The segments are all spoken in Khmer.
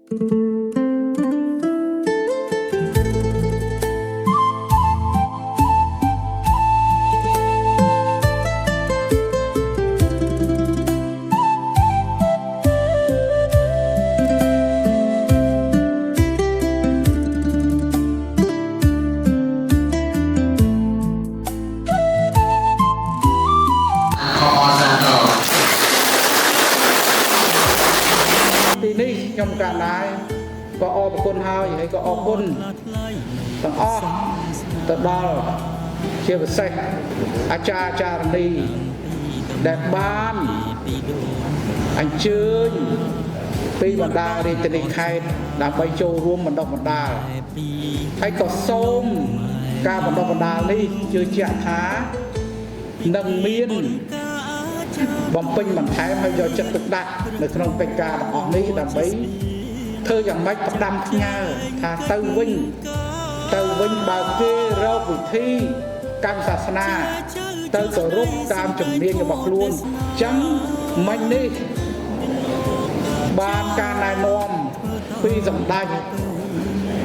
ខ្ញុំកាលណាក៏អរគុណហើយក៏អរគុណទាំងអស់ទៅដល់ជាពិសេសអាចារ្យអាចារ្យនីដែលបានអញ្ជើញពីបណ្ដារាជធានីខេត្តដើម្បីចូលរួមបណ្ដុះបណ្ដាលហើយក៏សូមការបណ្ដុះបណ្ដាលនេះជឿជាក់ថានឹងមានបំពេញបន្ថែមហើយយកចិត្តទុកដាក់នៅក្នុងកិច្ចការទាំងអស់នេះដើម្បីធ្វើយ៉ាងម៉េចផ្ដាំផ្ញើថាទៅវិញបើគេរកវិធីកម្មសាសនាទៅគោរពតាមជំនាញរបស់ខ្លួនចឹងមិញនេះបានការណែនាំពីសម្ដេច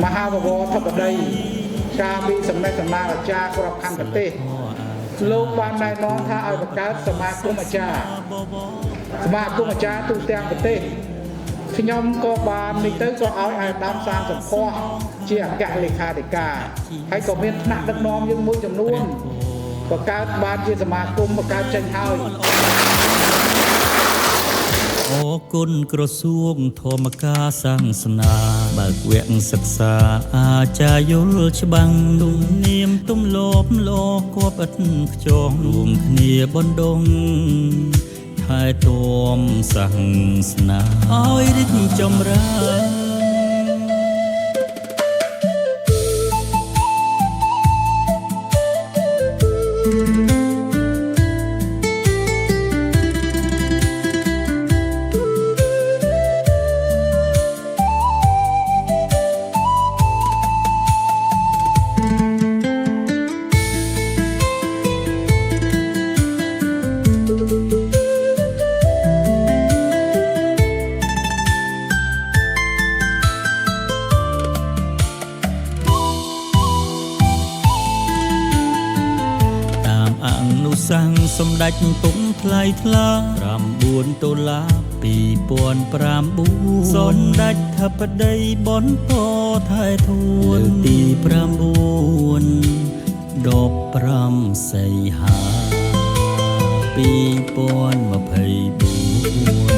មហាបវរធិបតីការពីសម្ដេចសម្ដេចអាចារ្យក្របខ័ណ្ឌប្រទេសលោកបានណែនាំថាឲ្យបង្កើតសមាគមអាចារ្យទូទាំងប្រទេសខ្ញុំក៏បាននេះទៅក៏ឲ្យអាដាមសានសម្ផស្សជាអគ្គលេខាធិការហើយក៏មានថ្នាក់ដឹកនាំយើងមួយចំនួនបង្កើតបានជាសមាគមបង្កើតចេញហើយអរគុណក្រសួងធម្មការសាសនាបើកវគ្គសិក្សាអាចារ្យយល់ច្បាំងទំនៀមទំលាប់ល្អគួបឥតខ្ចងរួមគ្នាបណ្ដុំថែទាំសាសនាឲ្យរីកចម្រើនសាំងសម្ដេចពុំថ្លៃថ្លា9តុលា2009សម្ដេចធិបតីបន្តថែទួនទី9 15សីហា2024